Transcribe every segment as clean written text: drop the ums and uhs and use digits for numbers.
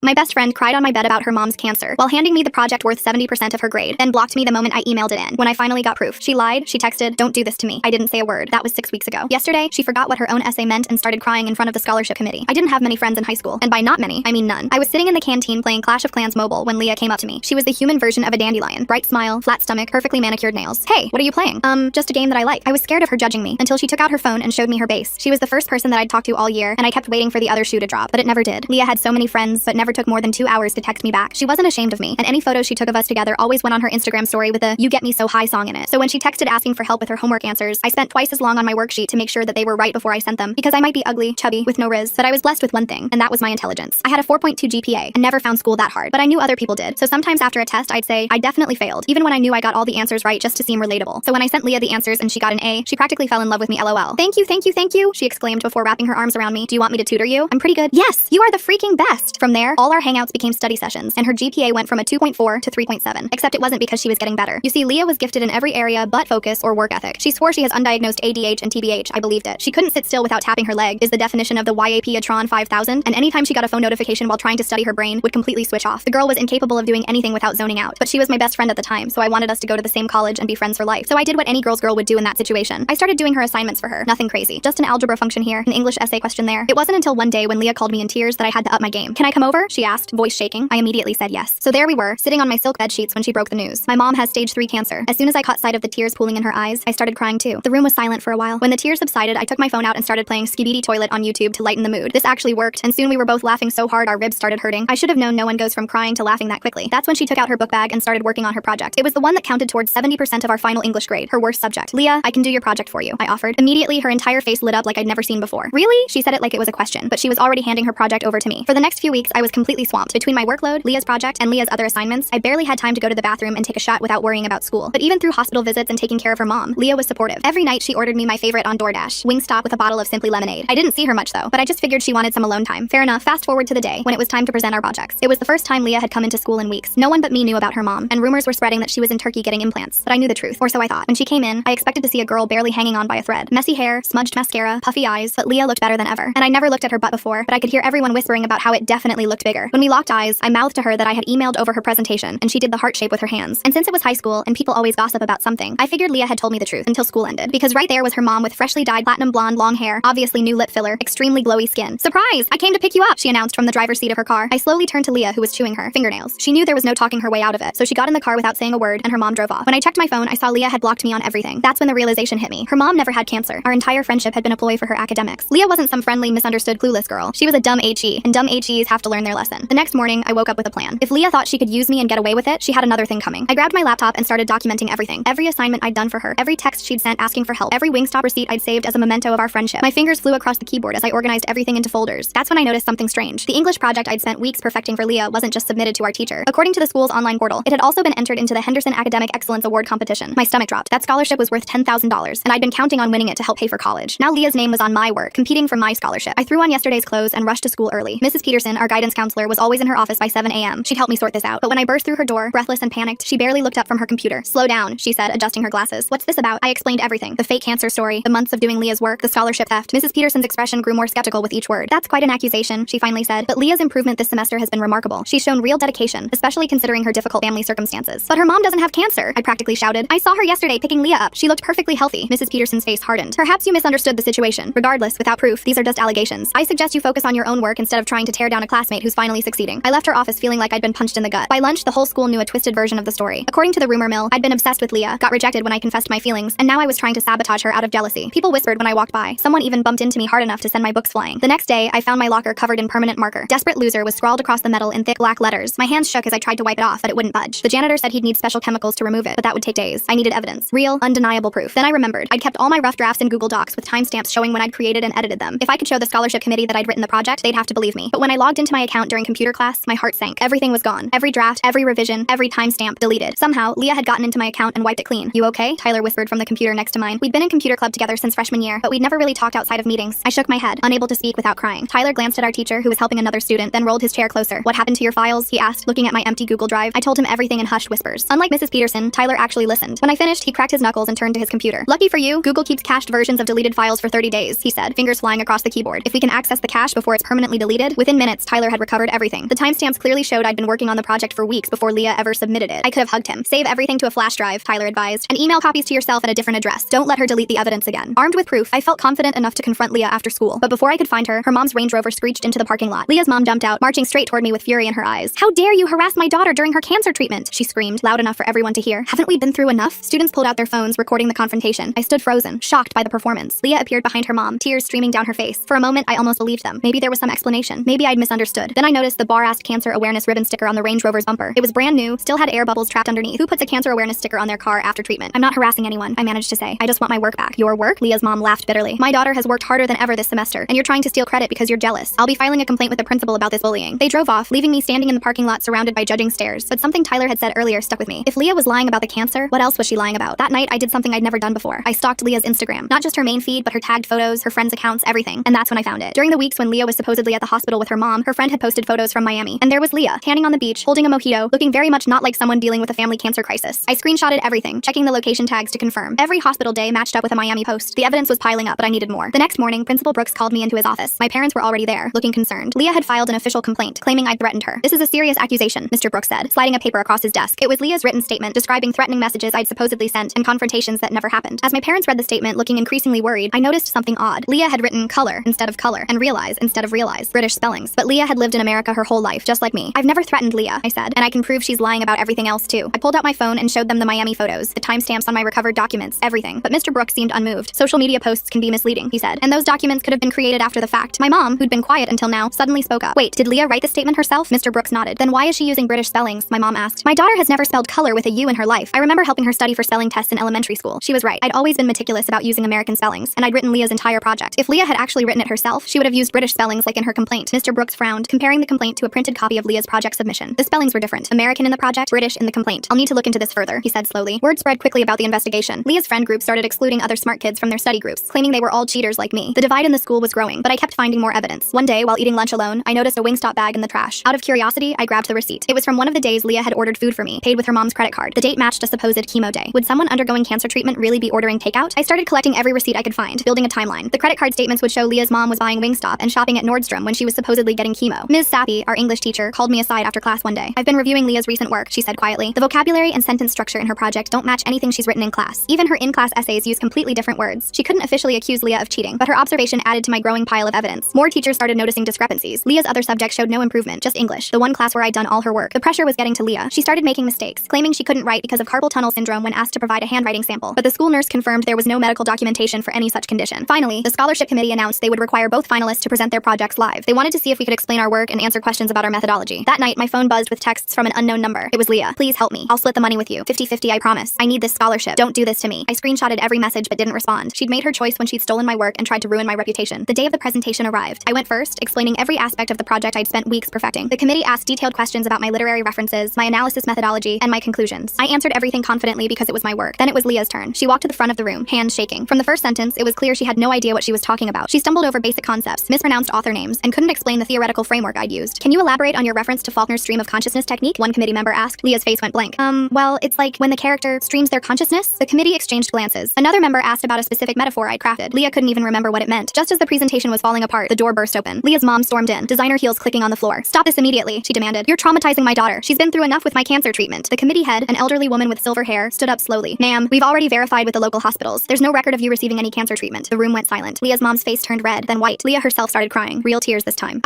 My best friend cried on my bed about her mom's cancer while handing me the project worth 70% of her grade, then blocked me the moment I emailed it in. When I finally got proof, she lied. She texted, "Don't do this to me." I didn't say a word. That was 6 weeks ago. Yesterday, she forgot what her own essay meant and started crying in front of the scholarship committee. I didn't have many friends in high school, and by not many, I mean none. I was sitting in the canteen playing Clash of Clans Mobile when Leah came up to me. She was the human version of a dandelion. Bright smile, flat stomach, perfectly manicured nails. "Hey, what are you playing?" Just a game that I like." I was scared of her judging me until she took out her phone and showed me her base. She was the first person that I'd talked to all year, and I kept waiting for the other shoe to drop, but it never did. Leah had so many friends, but never took more than 2 hours to text me back. She wasn't ashamed of me, and any photos she took of us together always went on her Instagram story with a "You Get Me So High" song in it. So when she texted asking for help with her homework answers, I spent twice as long on my worksheet to make sure that they were right before I sent them, because I might be ugly, chubby, with no riz, but I was blessed with one thing, and that was my intelligence. I had a 4.2 GPA and never found school that hard, but I knew other people did. So sometimes after a test, I'd say, "I definitely failed," even when I knew I got all the answers right just to seem relatable. So when I sent Leah the answers and she got an A, she practically fell in love with me, LOL. "Thank you, thank you, thank you," she exclaimed before wrapping her arms around me. "Do you want me to tutor you? I'm pretty good." "Yes, you are the freaking best." From there, all our hangouts became study sessions, and her GPA went from a 2.4 to 3.7, except it wasn't because she was getting better. You see, Leah was gifted in every area but focus or work ethic. She swore she has undiagnosed ADH and TBH. I believed it. She couldn't sit still without tapping her leg, is the definition of the YAP-atron 5000, and anytime she got a phone notification while trying to study, her brain would completely switch off. The girl was incapable of doing anything without zoning out, but she was my best friend at the time, so I wanted us to go to the same college and be friends for life. So I did what any girl's girl would do in that situation. I started doing her assignments for her. Nothing crazy. Just an algebra function here, an English essay question there. It wasn't until one day when Leah called me in tears that I had to up my game. "Can I come over?" she asked, voice shaking. I immediately said yes. So there we were, sitting on my silk bed sheets when she broke the news. My mom has stage 3 cancer. As soon as I caught sight of the tears pooling in her eyes, I started crying too. The room was silent for a while. When the tears subsided, I took my phone out and started playing Skibidi Toilet on YouTube to lighten the mood. This actually worked, and soon we were both laughing so hard our ribs started hurting. I should have known no one goes from crying to laughing that quickly. That's when she took out her book bag and started working on her project. It was the one that counted towards 70% of our final English grade, her worst subject. "Leah, I can do your project for you," I offered. Immediately, her entire face lit up like I'd never seen before. "Really?" She said it like it was a question, but she was already handing her project over to me. For the next few weeks, I was completely swamped. Between my workload, Leah's project, and Leah's other assignments, I barely had time to go to the bathroom and take a shot without worrying about school. But even through hospital visits and taking care of her mom, Leah was supportive. Every night, she ordered me my favorite on DoorDash, Wingstop with a bottle of Simply Lemonade. I didn't see her much though, but I just figured she wanted some alone time. Fair enough. Fast forward to the day when it was time to present our projects. It was the first time Leah had come into school in weeks. No one but me knew about her mom, and rumors were spreading that she was in Turkey getting implants. But I knew the truth, or so I thought. When she came in, I expected to see a girl barely hanging on by a thread. Messy hair, smudged mascara, puffy eyes, but Leah looked better than ever. And I never looked at her butt before, but I could hear everyone whispering about how it definitely looked bigger. When we locked eyes, I mouthed to her that I had emailed over her presentation, and she did the heart shape with her hands. And since it was high school, and people always gossip about something, I figured Leah had told me the truth until school ended. Because right there was her mom with freshly dyed platinum blonde long hair, obviously new lip filler, extremely glowy skin. "Surprise! I came to pick you up," she announced from the driver's seat of her car. I slowly turned to Leah, who was chewing her fingernails. She knew there was no talking her way out of it, so she got in the car without saying a word, and her mom drove off. When I checked my phone, I saw Leah had blocked me on everything. That's when the realization hit me. Her mom never had cancer. Our entire friendship had been a ploy for her academics. Leah wasn't some friendly, misunderstood, clueless girl. She was a dumb HE, and dumb HEs have to learn their lesson. The next morning, I woke up with a plan. If Leah thought she could use me and get away with it, she had another thing coming. I grabbed my laptop and started documenting everything. Every assignment I'd done for her, every text she'd sent asking for help, every Wingstop receipt I'd saved as a memento of our friendship. My fingers flew across the keyboard as I organized everything into folders. That's when I noticed something strange. The English project I'd spent weeks perfecting for Leah wasn't just submitted to our teacher. According to the school's online portal, it had also been entered into the Henderson Academic Excellence Award competition. My stomach dropped. That scholarship was worth $10,000, and I'd been counting on winning it to help pay for college. Now Leah's name was on my work, competing for my scholarship. I threw on yesterday's clothes and rushed to school early. Mrs. Peterson, our guidance counselor, was always in her office by 7 a.m. She'd help me sort this out. But when I burst through her door, breathless and panicked, she barely looked up from her computer. "Slow down," she said, adjusting her glasses. "What's this about?" I explained everything. The fake cancer story, the months of doing Leah's work, the scholarship theft. Mrs. Peterson's expression grew more skeptical with each word. "That's quite an accusation," she finally said. "But Leah's improvement this semester has been remarkable. She's shown real dedication, especially considering her difficult family circumstances." "But her mom doesn't have cancer," I practically shouted. "I saw her yesterday picking Leah up. She looked perfectly healthy." Mrs. Peterson's face hardened. "Perhaps you misunderstood the situation. Regardless, without proof, these are just allegations. I suggest you focus on your own work instead of trying to tear down a classmate who's finally succeeding." I left her office feeling like I'd been punched in the gut. By lunch, the whole school knew a twisted version of the story. According to the rumor mill, I'd been obsessed with Leah, got rejected when I confessed my feelings, and now I was trying to sabotage her out of jealousy. People whispered when I walked by. Someone even bumped into me hard enough to send my books flying. The next day, I found my locker covered in permanent marker. "Desperate Loser" was scrawled across the metal in thick black letters. My hands shook as I tried to wipe it off, but it wouldn't budge. The janitor said he'd need special chemicals to remove it, but that would take days. I needed evidence. Real, undeniable proof. Then I remembered. I'd kept all my rough drafts in Google Docs with timestamps showing when I'd created and edited them. If I could show the scholarship committee that I'd written the project, they'd have to believe me. But when I logged into my account during computer class, my heart sank. Everything was gone. Every draft, every revision, every timestamp deleted. Somehow, Leah had gotten into my account and wiped it clean. "You okay?" Tyler whispered from the computer next to mine. We'd been in computer club together since freshman year, but we'd never really talked outside of meetings. I shook my head, unable to speak without crying. Tyler glanced at our teacher, who was helping another student, then rolled his chair closer. "What happened to your files?" he asked, looking at my empty Google Drive. I told him everything in hushed whispers. Unlike Mrs. Peterson, Tyler actually listened. When I finished, he cracked his knuckles and turned to his computer. "Lucky for you, Google keeps cached versions of deleted files for 30 days, he said, fingers flying across the keyboard. "If we can access the cache before it's permanently deleted." Within minutes, Tyler had recovered covered everything. The timestamps clearly showed I'd been working on the project for weeks before Leah ever submitted it. I could have hugged him. Save everything to a flash drive, Tyler advised, and email copies to yourself at a different address. Don't let her delete the evidence again. Armed with proof, I felt confident enough to confront Leah after school. But before I could find her mom's Range Rover screeched into the parking lot. Leah's mom jumped out, marching straight toward me with fury in her eyes. "How dare you harass my daughter during her cancer treatment?" she screamed, loud enough for everyone to hear. "Haven't we been through enough?" Students pulled out their phones, recording the confrontation. I stood frozen, shocked by the performance. Leah appeared behind her mom, tears streaming down her face. For a moment, I almost believed them. Maybe there was some explanation. Maybe I'd misunderstood. Then I noticed the bar asked cancer awareness ribbon sticker on the Range Rover's bumper. It was brand new, still had air bubbles trapped underneath. Who puts a cancer awareness sticker on their car after treatment? "I'm not harassing anyone," I managed to say. "I just want my work back." "Your work?" Leah's mom laughed bitterly. "My daughter has worked harder than ever this semester, and you're trying to steal credit because you're jealous. I'll be filing a complaint with the principal about this bullying." They drove off, leaving me standing in the parking lot surrounded by judging stares. But something Tyler had said earlier stuck with me. If Leah was lying about the cancer, what else was she lying about? That night, I did something I'd never done before. I stalked Leah's Instagram. Not just her main feed, but her tagged photos, her friends' accounts, everything. And that's when I found it. During the weeks when Leah was supposedly at the hospital with her mom, her friend had posted photos from Miami. And there was Leah, tanning on the beach, holding a mojito, looking very much not like someone dealing with a family cancer crisis. I screenshotted everything, checking the location tags to confirm. Every hospital day matched up with a Miami post. The evidence was piling up, but I needed more. The next morning, Principal Brooks called me into his office. My parents were already there, looking concerned. Leah had filed an official complaint, claiming I'd threatened her. "This is a serious accusation," Mr. Brooks said, sliding a paper across his desk. It was Leah's written statement describing threatening messages I'd supposedly sent and confrontations that never happened. As my parents read the statement, looking increasingly worried, I noticed something odd. Leah had written color instead of color, and realize instead of realize, British spellings. But Leah had lived in America her whole life, just like me. "I've never threatened Leah," I said, "and I can prove she's lying about everything else too." I pulled out my phone and showed them the Miami photos, the timestamps on my recovered documents, everything. But Mr. Brooks seemed unmoved. "Social media posts can be misleading," he said, "and those documents could have been created after the fact." My mom, who'd been quiet until now, suddenly spoke up. "Wait, did Leah write the statement herself?" Mr. Brooks nodded. "Then why is she using British spellings?" my mom asked. "My daughter has never spelled color with a U in her life. I remember helping her study for spelling tests in elementary school." She was right. I'd always been meticulous about using American spellings, and I'd written Leah's entire project. If Leah had actually written it herself, she would have used British spellings like in her complaint. Mr. Brooks frowned, comparing the complaint to a printed copy of Leah's project submission. The spellings were different. American in the project, British in the complaint. "I'll need to look into this further," he said slowly. Word spread quickly about the investigation. Leah's friend group started excluding other smart kids from their study groups, claiming they were all cheaters like me. The divide in the school was growing, but I kept finding more evidence. One day, while eating lunch alone, I noticed a Wingstop bag in the trash. Out of curiosity, I grabbed the receipt. It was from one of the days Leah had ordered food for me, paid with her mom's credit card. The date matched a supposed chemo day. Would someone undergoing cancer treatment really be ordering takeout? I started collecting every receipt I could find, building a timeline. The credit card statements would show Leah's mom was buying Wingstop and shopping at Nordstrom when she was supposedly getting chemo. Ms. Sappy, our English teacher, called me aside after class one day. "I've been reviewing Leah's recent work," she said quietly. "The vocabulary and sentence structure in her project don't match anything she's written in class. Even her in-class essays use completely different words." She couldn't officially accuse Leah of cheating, but her observation added to my growing pile of evidence. More teachers started noticing discrepancies. Leah's other subjects showed no improvement, just English, the one class where I'd done all her work. The pressure was getting to Leah. She started making mistakes, claiming she couldn't write because of carpal tunnel syndrome when asked to provide a handwriting sample. But the school nurse confirmed there was no medical documentation for any such condition. Finally, the scholarship committee announced they would require both finalists to present their projects live. They wanted to see if we could explain our work and answer questions about our methodology. That night, my phone buzzed with texts from an unknown number. It was Leah. "Please help me. I'll split the money with you. 50-50, I promise. I need this scholarship. Don't do this to me." I screenshotted every message but didn't respond. She'd made her choice when she'd stolen my work and tried to ruin my reputation. The day of the presentation arrived. I went first, explaining every aspect of the project I'd spent weeks perfecting. The committee asked detailed questions about my literary references, my analysis methodology, and my conclusions. I answered everything confidently because it was my work. Then it was Leah's turn. She walked to the front of the room, hands shaking. From the first sentence, it was clear she had no idea what she was talking about. She stumbled over basic concepts, mispronounced author names, and couldn't explain the theoretical framework I'd used. "Can you elaborate on your reference to Faulkner's stream of consciousness technique?" one committee member asked. Leah's face went blank. Well, it's like when the character streams their consciousness." The committee exchanged glances. Another member asked about a specific metaphor I'd crafted. Leah couldn't even remember what it meant. Just as the presentation was falling apart, the door burst open. Leah's mom stormed in, designer heels clicking on the floor. "Stop this immediately," she demanded. "You're traumatizing my daughter. She's been through enough with my cancer treatment." The committee head, an elderly woman with silver hair, stood up slowly. "Ma'am, we've already verified with the local hospitals. There's no record of you receiving any cancer treatment." The room went silent. Leah's mom's face turned red, then white. Leah herself started crying, real tears this time.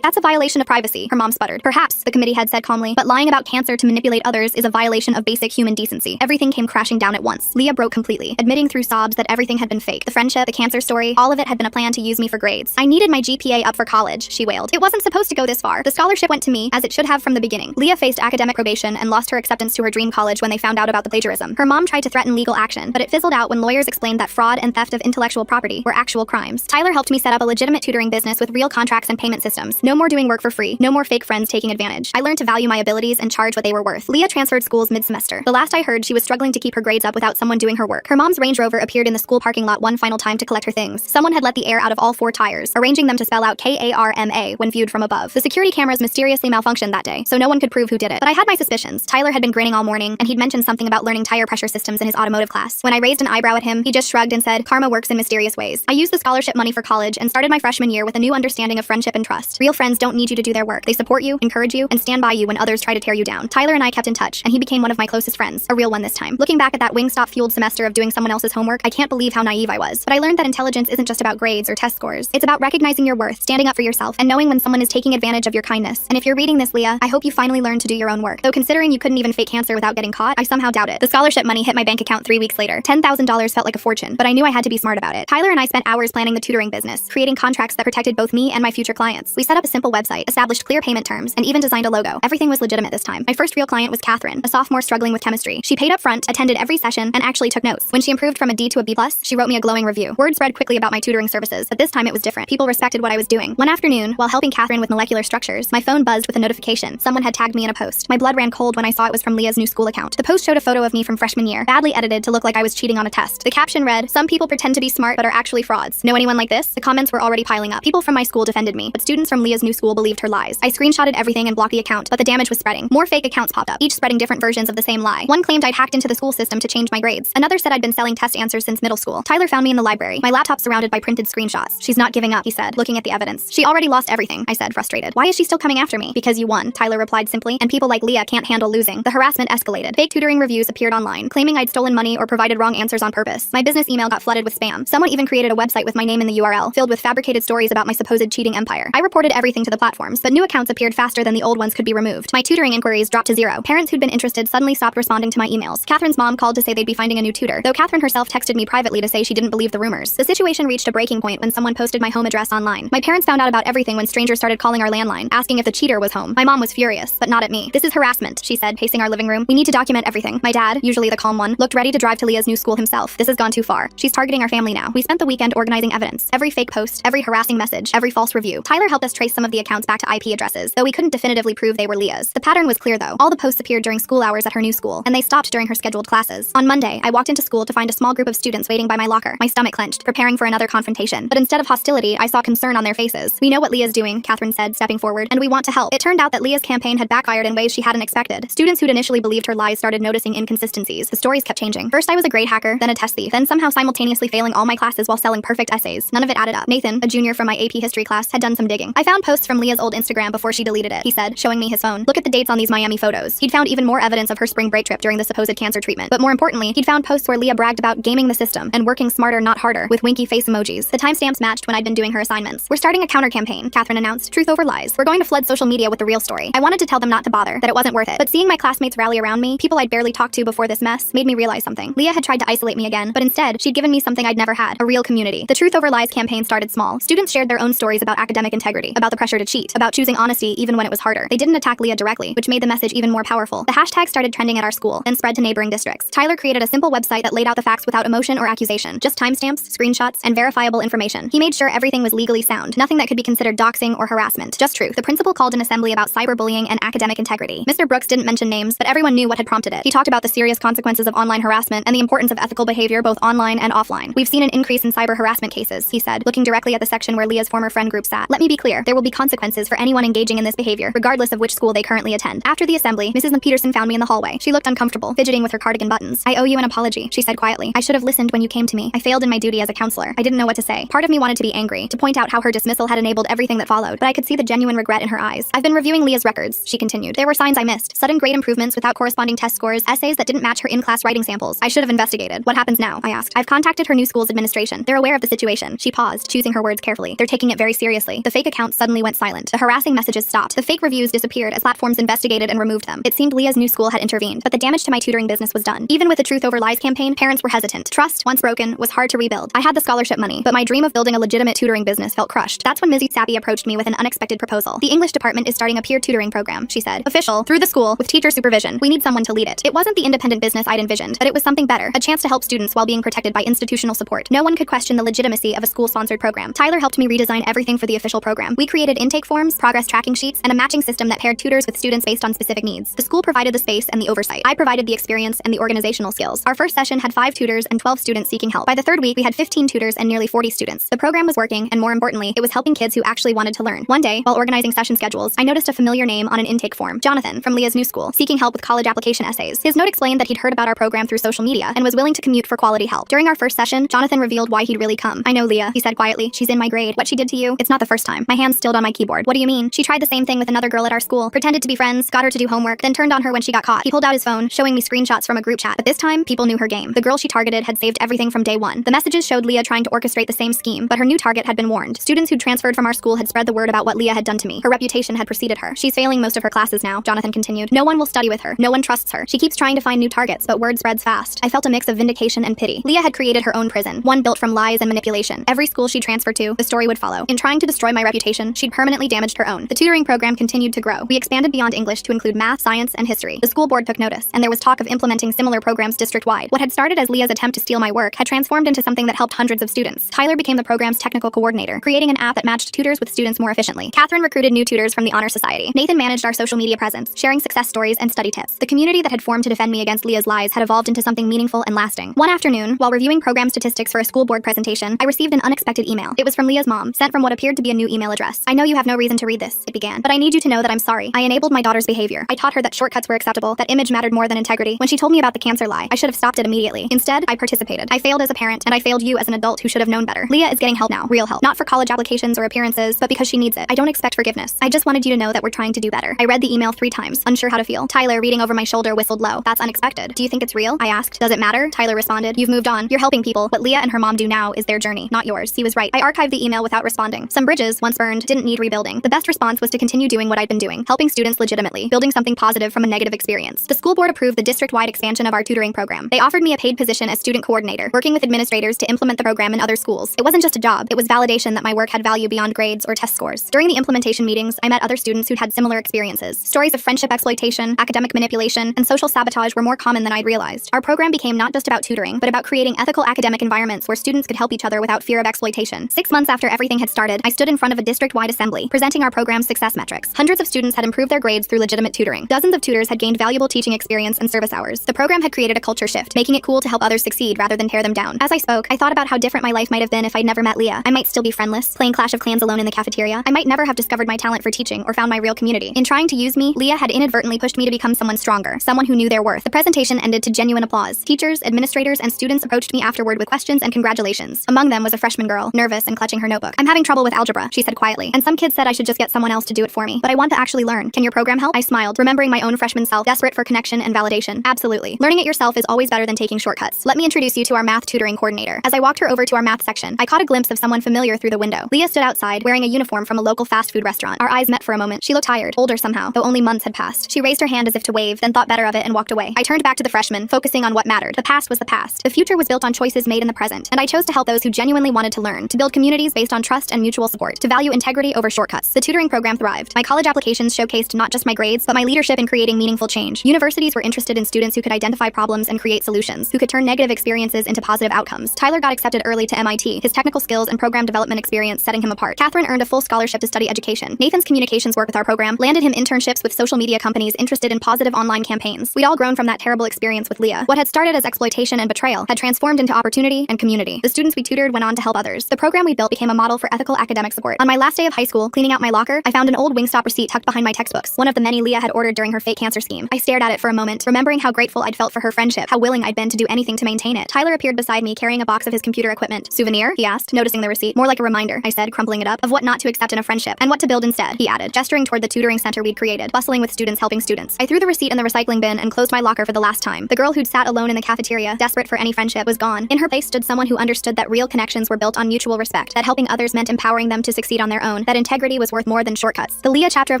That's a violation of privacy," her mom sputtered. "Perhaps," the committee head said calmly, "but lying about cancer to manipulate others is a violation of basic human decency." Everything came crashing down at once. Leah broke completely, admitting through sobs that everything had been fake. The friendship, the cancer story, all of it had been a plan to use me for grades. "I needed my GPA up for college," she wailed. "It wasn't supposed to go this far. The scholarship went to me, as it should have from the beginning." Leah faced academic probation and lost her acceptance to her dream college when they found out about the plagiarism. Her mom tried to threaten legal action, but it fizzled out when lawyers explained that fraud and theft of intellectual property were actual crimes. Tyler helped me set up a legitimate tutoring business with real contracts and payment systems. No more doing work for free. No more fake friends taking advantage. I learned to value my abilities and charge what they were worth. Leah transferred schools mid-semester. The last I heard, she was struggling to keep her grades up without someone doing her work. Her mom's Range Rover appeared in the school parking lot one final time to collect her things. Someone had let the air out of all 4 tires, arranging them to spell out KARMA when viewed from above. The security cameras mysteriously malfunctioned that day, so no one could prove who did it. But I had my suspicions. Tyler had been grinning all morning, and he'd mentioned something about learning tire pressure systems in his automotive class. When I raised an eyebrow at him, he just shrugged and said, "Karma works in mysterious ways." I used the scholarship money for college and started my freshman year with a new understanding of friendship and trust. Real friends don't need you to do their work. They support you, encourage you, and stand by you when others try to tear you down. Tyler and I kept in touch, and he became one of my closest friends, a real one this time. Looking back at that Wingstop-fueled semester of doing someone else's homework, I can't believe how naive I was. But I learned that intelligence isn't just about grades or test scores. It's about recognizing your worth, standing up for yourself, and knowing when someone is taking advantage of your kindness. And if you're reading this, Leah, I hope you finally learn to do your own work. Though considering you couldn't even fake cancer without getting caught, I somehow doubt it. The scholarship money hit my bank account 3 weeks later. $10,000 felt like a fortune, but I knew I had to be smart about it. Tyler and I spent hours planning the tutoring business, creating contracts that protected both me and my future clients. We set up a simple website, established clear payment terms, and even designed a logo. Everything was legitimate this time. My first real client was Catherine, a sophomore struggling with chemistry. She paid up front, attended every session, and actually took notes. When she improved from a D to a B+, she wrote me a glowing review. Word spread quickly about my tutoring services, but this time it was different. People respected what I was doing. One afternoon, while helping Catherine with molecular structures, my phone buzzed with a notification. Someone had tagged me in a post. My blood ran cold when I saw it was from Leah's new school account. The post showed a photo of me from freshman year, badly edited to look like I was cheating on a test. The caption read, "Some people pretend to be smart but are actually frauds. Know anyone like this?" The comments were already piling up. People from my school defended me, but students from Leah's new school believed her lies. I screenshotted everything and blocked the account, but the damage was spreading. More fake accounts popped up, each spreading different versions of the same lie. One claimed I'd hacked into the school system to change my grades. Another said I'd been selling test answers since middle school. Tyler found me in the library, my laptop surrounded by printed screenshots. "She's not giving up," he said, looking at the evidence. "She already lost everything," I said, frustrated. "Why is she still coming after me?" "Because you won," Tyler replied simply, "and people like Leah can't handle losing." The harassment escalated. Fake tutoring reviews appeared online, claiming I'd stolen money or provided wrong answers on purpose. My business email got flooded with spam. Someone even created a website with my name in the URL, filled with fabricated stories about my supposed cheating empire. I reported everything to the platforms, but new accounts appeared faster than the old ones could be removed. My tutoring inquiries dropped to zero. Parents who'd been interested suddenly stopped responding to my emails. Catherine's mom called to say they'd be finding a new tutor, though Catherine herself texted me privately to say she didn't believe the rumors. The situation reached a breaking point when someone posted my home address online. My parents found out about everything when strangers started calling our landline, asking if the cheater was home. My mom was furious, but not at me. "This is harassment," she said, pacing our living room. "We need to document everything." My dad, usually the calm one, looked ready to drive to Leah's new school himself. "This has gone too far. She's targeting our family now." We spent the weekend organizing evidence. Every fake post, every harassing message, every false review. Tyler helped us trace some of the accounts back to IP addresses, though we couldn't definitively prove they were Leah's. The pattern was clear though. All the posts appeared during school hours at her new school, and they stopped during her scheduled classes. On Monday, I walked into school to find a small group of students waiting by my locker. My stomach clenched, preparing for another confrontation. But instead of hostility, I saw concern on their faces. "We know what Leah's doing," Catherine said, stepping forward, "and we want to help." It turned out that Leah's campaign had backfired in ways she hadn't expected. Students who'd initially believed her lies started noticing inconsistencies. The stories kept changing. First I was a grade hacker, then a test thief, then somehow simultaneously failing all my classes while selling perfect essays. None of it added up. Nathan, a junior from my AP history class, had done some digging. "I found posts from Leah's old Instagram before she deleted it," he said, showing me his phone. "Look at the dates on these Miami photos." He'd found even more evidence of her spring break trip during the supposed cancer treatment. But more importantly, he'd found posts where Leah bragged about gaming the system and working smarter, not harder, with winky face emojis. The timestamps matched when I'd been doing her assignments. "We're starting a counter campaign," Catherine announced. "Truth over lies. We're going to flood social media with the real story." I wanted to tell them not to bother, that it wasn't worth it. But seeing my classmates rally around me, people I'd barely talked to before this mess, made me realize something. Leah had tried to isolate me again, but instead, she'd given me something I'd never had, a real community. The Truth Over Lies campaign started small. Students shared their own stories about academic integrity, about the pressure to cheat, about choosing honesty even when it was harder. They didn't attack Leah directly, which made the message even more powerful. The hashtag started trending at our school, then spread to neighboring districts. Tyler created a simple website that laid out the facts without emotion or accusation, just timestamps, screenshots, and verifiable information. He made sure everything was legally sound, nothing that could be considered doxing or harassment, just truth. The principal called an assembly about cyberbullying and academic integrity. Mr. Brooks didn't mention names, but everyone knew what had prompted it. He talked about the serious consequences of online harassment and the importance of ethical behavior both online and offline. "We've seen an increase in cyber harassment cases," he said, looking directly at the section where Leah's former friend group sat. "Let me be clear, there will be consequences for anyone engaging in this behavior, regardless of which school they currently attend." After the assembly, Mrs. Peterson found me in the hallway. She looked uncomfortable, fidgeting with her cardigan buttons. "I owe you an apology," she said quietly. "I should have listened when you came to me. I failed in my duty as a counselor. I didn't know what to say." Part of me wanted to be angry, to point out how her dismissal had enabled everything that followed, but I could see the genuine regret in her eyes. "I've been reviewing Leah's records," she continued. "There were signs I missed. Sudden grade improvements without corresponding test scores, essays that didn't match her in-class writing samples. I should have investigated. What happens now?" I asked. "I've contacted her new school's administration. They're aware of the situation." She paused, choosing her words carefully. "They're taking it very seriously." The fake accounts suddenly went silent. The harassing messages stopped. The fake reviews disappeared as platforms investigated and removed them. It seemed Leah's new school had intervened, but the damage to my tutoring business was done. Even with the Truth Over Lies campaign, parents were hesitant. Trust, once broken, was hard to rebuild. I had the scholarship money, but my dream of building a legitimate tutoring business felt crushed. That's when Mrs. Sappy approached me with an unexpected proposal. "The English department is starting a peer tutoring program," she said. "Official, through the school, with teacher supervision. We need someone to lead it." It wasn't the independent business I'd envisioned, but it was something better, a chance to help students while being protected by institutional support. No one could question the legitimacy of a school-sponsored program. Tyler helped me redesign everything for the official program. We created intake forms, progress tracking sheets, and a matching system that paired tutors with students based on specific needs. The school provided the space and the oversight. I provided the experience and the organizational skills. Our first session had 5 tutors and 12 students seeking help. By the third week, we had 15 tutors and nearly 40 students. The program was working, and more importantly, it was helping kids who actually wanted to learn. One day, while organizing session schedules, I noticed a familiar name on an intake form: Jonathan, from Leah's new school, seeking help with college application essays. His note explained that he'd heard about our program through social media and was willing to commute for quality help. During our first session, Jonathan revealed why he'd really come. "I know Leah," he said quietly. "She's in my grade. What she did to you, it's not the first time." My hands stilled on my keyboard. board. What do you mean? She tried the same thing with another girl at our school, pretended to be friends, got her to do homework, then turned on her when she got caught. He pulled out his phone, showing me screenshots from a group chat. But this time, people knew her game. The girl she targeted had saved everything from day one. The messages showed Leah trying to orchestrate the same scheme, but her new target had been warned. Students who'd transferred from our school had spread the word about what Leah had done to me. Her reputation had preceded her. She's failing most of her classes now, Jonathan continued. No one will study with her. No one trusts her. She keeps trying to find new targets, but word spreads fast. I felt a mix of vindication and pity. Leah had created her own prison, one built from lies and manipulation. Every school she transferred to, the story would follow. In trying to destroy my reputation, she'd permanently damaged her own. The tutoring program continued to grow. We expanded beyond English to include math, science, and history. The school board took notice, and there was talk of implementing similar programs district-wide. What had started as Leah's attempt to steal my work had transformed into something that helped hundreds of students. Tyler became the program's technical coordinator, creating an app that matched tutors with students more efficiently. Catherine recruited new tutors from the Honor Society. Nathan managed our social media presence, sharing success stories and study tips. The community that had formed to defend me against Leah's lies had evolved into something meaningful and lasting. One afternoon, while reviewing program statistics for a school board presentation, I received an unexpected email. It was from Leah's mom, sent from what appeared to be a new email address. I know you have no reason to read this, it began, but I need you to know that I'm sorry. I enabled my daughter's behavior. I taught her that shortcuts were acceptable, that image mattered more than integrity. When she told me about the cancer lie, I should have stopped it immediately. Instead, I participated. I failed as a parent, and I failed you as an adult who should have known better. Leah is getting help now, real help. Not for college applications or appearances, but because she needs it. I don't expect forgiveness. I just wanted you to know that we're trying to do better. I read the email 3 times, unsure how to feel. Tyler, reading over my shoulder, whistled low. That's unexpected. Do you think it's real? I asked. Does it matter? Tyler responded. You've moved on. You're helping people. What Leah and her mom do now is their journey, not yours. He was right. I archived the email without responding. Some bridges, once burned, didn't need rebuilding. The best response was to continue doing what I'd been doing, helping students legitimately, building something positive from a negative experience. The school board approved the district-wide expansion of our tutoring program. They offered me a paid position as student coordinator, working with administrators to implement the program in other schools. It wasn't just a job, it was validation that my work had value beyond grades or test scores. During the implementation meetings, I met other students who'd had similar experiences. Stories of friendship exploitation, academic manipulation, and social sabotage were more common than I'd realized. Our program became not just about tutoring, but about creating ethical academic environments where students could help each other without fear of exploitation. 6 months after everything had started, I stood in front of a district-wide assembly, presenting our program's success metrics. Hundreds of students had improved their grades through legitimate tutoring. Dozens of tutors had gained valuable teaching experience and service hours. The program had created a culture shift, making it cool to help others succeed rather than tear them down. As I spoke, I thought about how different my life might have been if I'd never met Leah. I might still be friendless, playing Clash of Clans alone in the cafeteria. I might never have discovered my talent for teaching or found my real community. In trying to use me, Leah had inadvertently pushed me to become someone stronger, someone who knew their worth. The presentation ended to genuine applause. Teachers, administrators, and students approached me afterward with questions and congratulations. Among them was a freshman girl, nervous and clutching her notebook. I'm having trouble with algebra, she said quietly, and some kids said I should just get someone else to do it for me. But I want to actually learn. Can your program help? I smiled, remembering my own freshman self, desperate for connection and validation. Absolutely. Learning it yourself is always better than taking shortcuts. Let me introduce you to our math tutoring coordinator. As I walked her over to our math section, I caught a glimpse of someone familiar through the window. Leah stood outside, wearing a uniform from a local fast food restaurant. Our eyes met for a moment. She looked tired, older somehow, though only months had passed. She raised her hand as if to wave, then thought better of it and walked away. I turned back to the freshman, focusing on what mattered. The past was the past. The future was built on choices made in the present, and I chose to help those who genuinely wanted to learn, to build communities based on trust and mutual support, to value integrity over shortcuts. The tutoring program thrived. My college applications showcased not just my grades, but my leadership in creating meaningful change. Universities were interested in students who could identify problems and create solutions, who could turn negative experiences into positive outcomes. Tyler got accepted early to MIT, his technical skills and program development experience setting him apart. Catherine earned a full scholarship to study education. Nathan's communications work with our program landed him internships with social media companies interested in positive online campaigns. We'd all grown from that terrible experience with Leah. What had started as exploitation and betrayal had transformed into opportunity and community. The students we tutored went on to help others. The program we built became a model for ethical academic support. On my last day of high school, cleaning out my locker, I found an old Wingstop receipt tucked behind my textbooks, one of the many Leah had ordered during her fake cancer scheme. I stared at it for a moment, remembering how grateful I'd felt for her friendship, how willing I'd been to do anything to maintain it. Tyler appeared beside me carrying a box of his computer equipment. Souvenir? He asked, noticing the receipt. More like a reminder, I said, crumpling it up, of what not to accept in a friendship, and what to build instead, he added, gesturing toward the tutoring center we'd created, bustling with students helping students. I threw the receipt in the recycling bin and closed my locker for the last time. The girl who'd sat alone in the cafeteria, desperate for any friendship, was gone. In her place stood someone who understood that real connections were built on mutual respect, that helping others meant empowering them to succeed on their own, that integrity was worth more than shortcuts. The Leah chapter of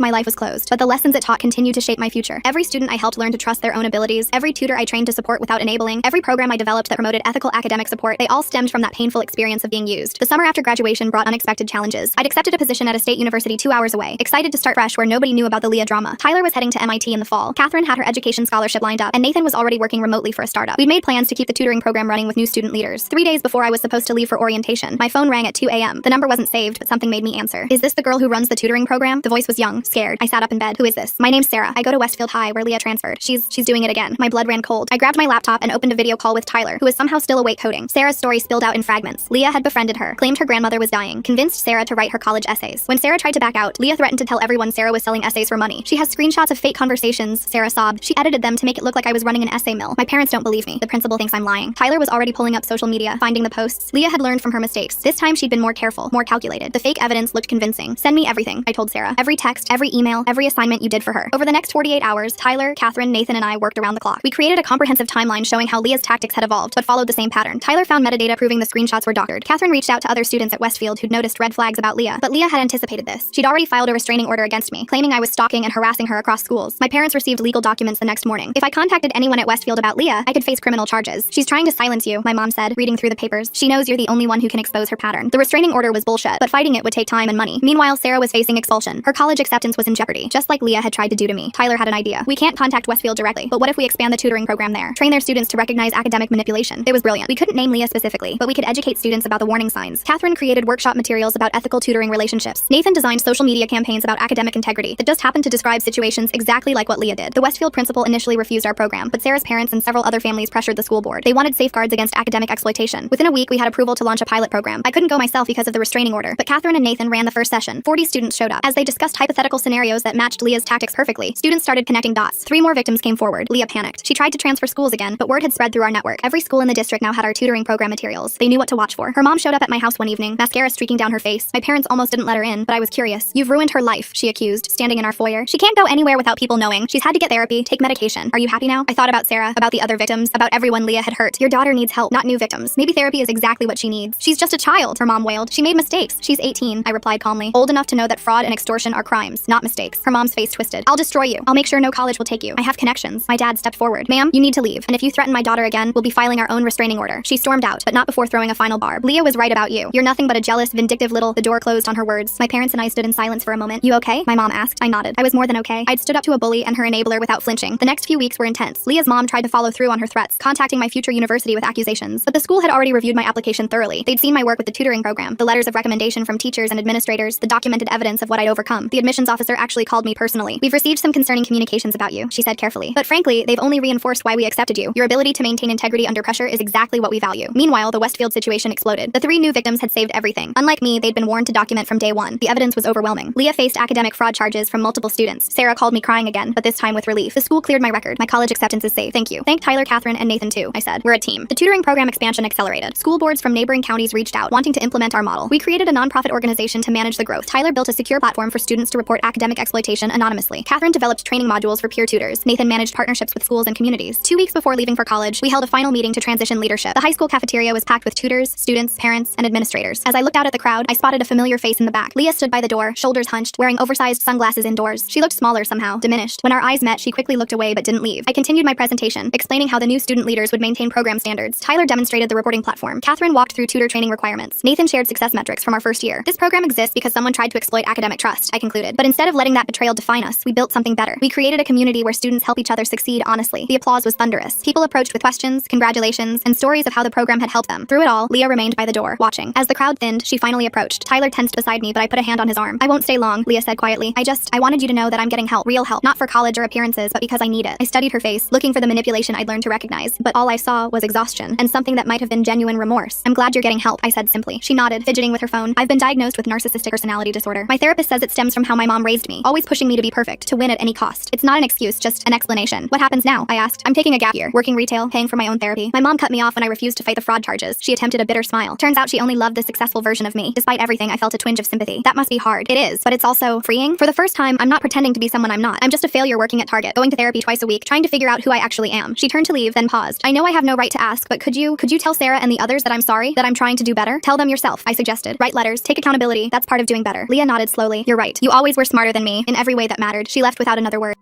my life was closed, but the lessons it taught continued to shape my future. Every student I helped learn to trust their own abilities, every tutor I trained to support without enabling, every program I developed that promoted ethical academic support, they all stemmed from that painful experience of being used. The summer after graduation brought unexpected challenges. I'd accepted a position at a state university 2 hours away, excited to start fresh where nobody knew about the Leah drama. Tyler was heading to MIT in the fall. Catherine had her education scholarship lined up, and Nathan was already working remotely for a startup. We'd made plans to keep the tutoring program running with new student leaders. 3 days before I was supposed to leave for orientation, my phone rang at 2 a.m. The number wasn't saved, but something made me answer. Is this the girl who runs the tutoring program? The voice was young, scared. I sat up in bed. Who is this? My name's Sarah. I go to Westfield High, where Leah transferred. She's doing it again. My blood ran cold. I grabbed my laptop and opened a video call with Tyler, who was somehow still awake coding. Sarah's story spilled out in fragments. Leah had befriended her, claimed her grandmother was dying, convinced Sarah to write her college essays. When Sarah tried to back out, Leah threatened to tell everyone Sarah was selling essays for money. She has screenshots of fake conversations, Sarah sobbed. She edited them to make it look like I was running an essay mill. My parents don't believe me. The principal thinks I'm lying. Tyler was already pulling up social media, finding the posts. Leah had learned from her mistakes. This time she'd been more careful, more calculated. The fake evidence looked convincing. Send me everything, I told Sarah. Every text, every email, every assignment you did for her. Over the next 48 hours, Tyler, Catherine, Nathan, and I worked around the clock. We created a comprehensive timeline showing how Leah's tactics had evolved, but followed the same pattern. Tyler found metadata proving the screenshots were doctored. Catherine reached out to other students at Westfield who'd noticed red flags about Leah, but Leah had anticipated this. She'd already filed a restraining order against me, claiming I was stalking and harassing her across schools. My parents received legal documents the next morning. If I contacted anyone at Westfield about Leah, I could face criminal charges. She's trying to silence you, my mom said, reading through the papers. She knows you're the only one who can expose her pattern. The restraining order was bullshit, but fighting it would take time and money. Meanwhile, Sarah was facing expulsion. Her college acceptance was in jeopardy, just like Leah had tried to do to me. Tyler had an idea. We can't contact Westfield directly, but what if we expand the tutoring program there? Train their students to recognize academic manipulation. It was brilliant. We couldn't name Leah specifically, but we could educate students about the warning signs. Catherine created workshop materials about ethical tutoring relationships. Nathan designed social media campaigns about academic integrity that just happened to describe situations exactly like what Leah did. The Westfield principal initially refused our program, but Sarah's parents and several other families pressured the school board. They wanted safeguards against academic exploitation. Within a week, we had approval to launch a pilot program. I couldn't go myself because of the restraining order, but Catherine and Nathan ran the first session. 40 students showed up. As they discussed hypothetical scenarios that matched Leah's tactics perfectly, students started connecting dots. 3 more victims came forward. Leah panicked. She tried to transfer schools again, but word had spread through our network. Every school in the district now had our tutoring program materials. They knew what to watch for. Her mom showed up at my house one evening, mascara streaking down her face. My parents almost didn't let her in, but I was curious. You've ruined her life, she accused, standing in our foyer. She can't go anywhere without people knowing. She's had to get therapy, take medication. Are you happy now? I thought about Sarah, about the other victims, about everyone Leah had hurt. Your daughter needs help, not new victims. Maybe therapy is exactly what she needs. She's just a child, her mom wailed. She made mistakes. She's 18, I replied calmly. Old enough to know that fraud and extortion are crimes, not mistakes. Her mom's face twisted. I'll destroy you. I'll make sure no college will take you. I have connections. My dad stepped forward. Ma'am, you need to leave. And if you threaten my daughter again, we'll be filing our own restraining order. She stormed out, but not before throwing a final barb. Leah was right about you. You're nothing but a jealous, vindictive little. The door closed on her words. My parents and I stood in silence for a moment. You okay? My mom asked. I nodded. I was more than okay. I'd stood up to a bully and her enabler without flinching. The next few weeks were intense. Leah's mom tried to follow through on her threats, contacting my future university with accusations. But the school had already reviewed my application thoroughly. They'd seen my work with the tutoring program, the letters of recommendation from teachers and administrators, the documented evidence of what I'd overcome. The admissions officer actually called me personally. We've received some concerning communications about you, she said carefully. But frankly, they've only reinforced why we accepted you. Your ability to maintain integrity under pressure is exactly what we value. Meanwhile, the Westfield situation exploded. The 3 new victims had saved everything. Unlike me, they'd been warned to document from day one. The evidence was overwhelming. Leah faced academic fraud charges from multiple students. Sarah called me crying again, but this time with relief. The school cleared my record. My college acceptance is safe. Thank you. Thank Tyler, Catherine, and Nathan too, I said. We're a team. The tutoring program expansion accelerated. School boards from neighboring counties reached out, wanting to implement our model. We created a nonprofit organization to manage the growth. Tyler built a secure platform for students to report academic exploitation anonymously. Catherine developed training modules for peer tutors. Nathan managed partnerships with schools and communities. 2 weeks before leaving for college, we held a final meeting to transition leadership. The high school cafeteria was packed with tutors, students, parents, and administrators. As I looked out at the crowd, I spotted a familiar face in the back. Leah stood by the door, shoulders hunched, wearing oversized sunglasses indoors. She looked smaller somehow, diminished. When our eyes met, she quickly looked away but didn't leave. I continued my presentation, explaining how the new student leaders would maintain program standards. Tyler demonstrated the reporting platform. Catherine walked through tutor training requirements. Nathan shared success metrics from our first year. This program exists because someone tried to exploit academic trust, I concluded. But instead of letting that betrayal define us, we built something better. We created a community where students help each other succeed honestly. The applause was thunderous. People approached with questions, congratulations, and stories of how the program had helped them. Through it all, Leah remained by the door, watching. As the crowd thinned, she finally approached. Tyler tensed beside me, but I put a hand on his arm. I won't stay long, Leah said quietly. I wanted you to know that I'm getting help. Real help. Not for college or appearances, but because I need it. I studied her face, looking for the manipulation I'd learned to recognize, but all I saw was exhaustion, and something that might have been genuine remorse. I'm glad you're getting help, I said simply. She nodded, fidgeting with her phone. I've been diagnosed with narcissistic personality disorder. My therapist says it stems from how my mom raised me, always pushing me to be perfect, to win at any cost. It's not an excuse, just an explanation. What happens now? I asked. I'm taking a gap year, working retail, paying for my own therapy. My mom cut me off when I refused to fight the fraud charges. She attempted a bitter smile. Turns out she only loved the successful version of me. Despite everything, I felt a twinge of sympathy. That must be hard. It is, but it's also freeing. For the first time, I'm not pretending to be someone I'm not. I'm just a failure working at Target, going to therapy twice a week, trying to figure out who I actually am. She turned to leave, then paused. I know I have no right to ask, but could you tell Sarah and the others that I'm sorry, that I'm trying to do better? Tell them yourself, I suggested. Write letters, take accountability. That's part of doing better. Leah nodded slowly. You're right. You always were smarter than me, in every way that mattered. She left without another word.